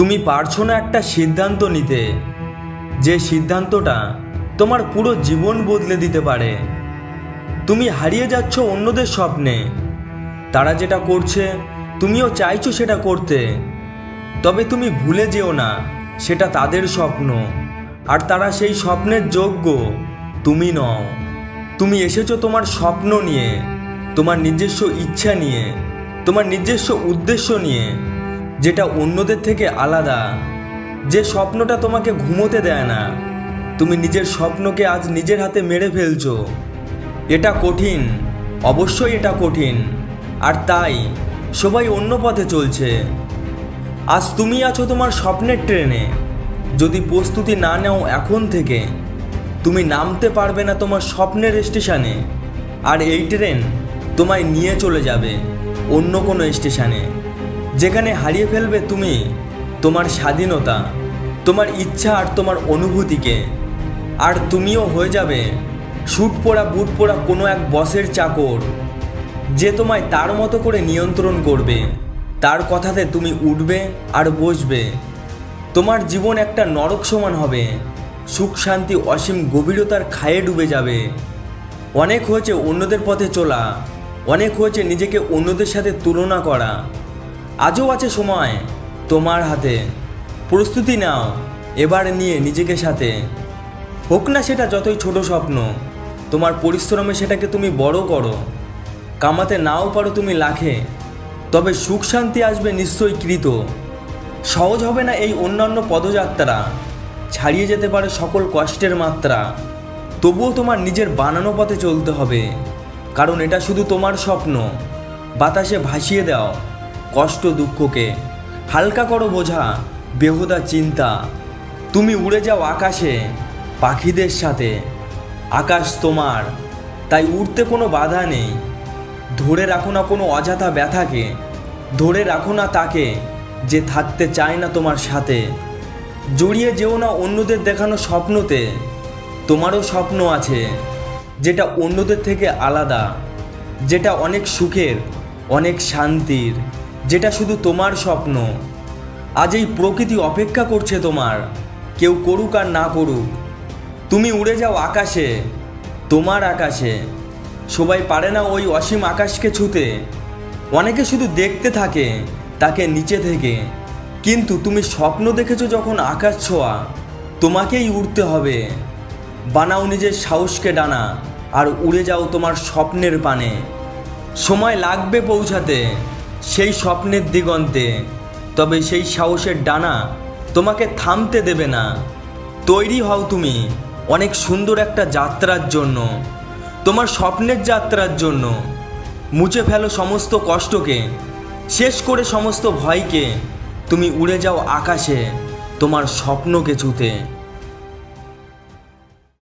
তুমি পারছো না একটা সিদ্ধান্ত নিতে, যে সিদ্ধান্তটা তোমার পুরো জীবন বদলে দিতে পারে। তুমি হারিয়ে যাচ্ছ অন্যদের স্বপ্নে। তারা যেটা করছে তুমিও চাইছো সেটা করতে, তবে তুমি ভুলে যেও না সেটা তাদের স্বপ্ন, আর তারা সেই স্বপ্নের যোগ্য, তুমি নও। তুমি এসেছো তোমার স্বপ্ন নিয়ে, তোমার নিজস্ব ইচ্ছা নিয়ে, তোমার নিজস্ব উদ্দেশ্য নিয়ে, যেটা অন্যদের থেকে আলাদা, যে স্বপ্নটা তোমাকে ঘুমোতে দেয় না। তুমি নিজের স্বপ্নকে আজ নিজের হাতে মেরে ফেলছো। এটা কঠিন, অবশ্যই এটা কঠিন, আর তাই সবাই অন্য পথে চলছে। আজ তুমি আছো তোমার স্বপ্নের ট্রেনে। যদি প্রস্তুতি না নাও এখন থেকে, তুমি নামতে পারবে না তোমার স্বপ্নের স্টেশনে, আর এই ট্রেন তোমায় নিয়ে চলে যাবে অন্য কোনো স্টেশনে, যেখানে হারিয়ে ফেলবে তুমি তোমার স্বাধীনতা, তোমার ইচ্ছা আর তোমার অনুভূতিকে। আর তুমিও হয়ে যাবে স্যুট পরা বুট পরা কোনো এক বসের চাকর, যে তোমায় তার মতো করে নিয়ন্ত্রণ করবে। তার কথাতে তুমি উঠবে আর বসবে। তোমার জীবন একটা নরক সমান হবে। সুখ শান্তি অসীম গভীরতার খায়ে ডুবে যাবে। অনেক হয়েছে অন্যদের পথে চলা, অনেক হয়েছে নিজেকে অন্যদের সাথে তুলনা করা। আজও আছে সময় তোমার হাতে। প্রস্তুতি নাও এবার নিয়ে নিজেকে সাথে। হোক না সেটা যতই ছোট স্বপ্ন, তোমার পরিশ্রমে সেটাকে তুমি বড় করো। কামাতে নাও পারো তুমি লাখে, তবে সুখ শান্তি আসবে নিশ্চয়ই কৃত। সহজ হবে না এই অন্যান্য পদযাত্রা, ছাড়িয়ে যেতে পারে সকল কষ্টের মাত্রা। তবুও তোমার নিজের বানানো পথে চলতে হবে, কারণ এটা শুধু তোমার স্বপ্ন। বাতাসে ভাসিয়ে দাও কষ্ট দুঃখকে, হালকা করো বোঝা বেহুদা চিন্তা। তুমি উড়ে যাও আকাশে পাখিদের সাথে। আকাশ তোমার, তাই উড়তে কোনো বাধা নেই। ধরে রাখো না কোনো অযথা ব্যথাকে, ধরে রাখো না তাকে যে থাকতে চায় না তোমার সাথে। জড়িয়ে যেও না অন্যদের দেখানো স্বপ্নতে। তোমারও স্বপ্ন আছে, যেটা অন্যদের থেকে আলাদা, যেটা অনেক সুখের, অনেক শান্তির, যেটা শুধু তোমার স্বপ্ন। আজ এই প্রকৃতি অপেক্ষা করছে তোমার, কেউ করুক আর না করুক। তুমি উড়ে যাও আকাশে, তোমার আকাশে। সবাই পারে না ওই অসীম আকাশকে ছুঁতে। অনেকে শুধু দেখতে থাকে তাকে নিচে থেকে, কিন্তু তুমি স্বপ্ন দেখেছো যখন আকাশ ছোঁয়া, তোমাকেই উড়তে হবে। বানাও নিজের সাহসকে ডানা, আর উড়ে যাও তোমার স্বপ্নের পানে। সময় লাগবে পৌঁছাতে সেই স্বপ্নের দিগন্তে, তবে সেই সাহসের ডানা তোমাকে থামতে দেবে না। তৈরি হও তুমি অনেক সুন্দর একটা যাত্রার জন্য, তোমার স্বপ্নের যাত্রার জন্য। মুছে ফেলো সমস্ত কষ্টকে, শেষ করে সমস্ত ভয়কে। তুমি উড়ে যাও আকাশে তোমার স্বপ্নকে ছুঁতে।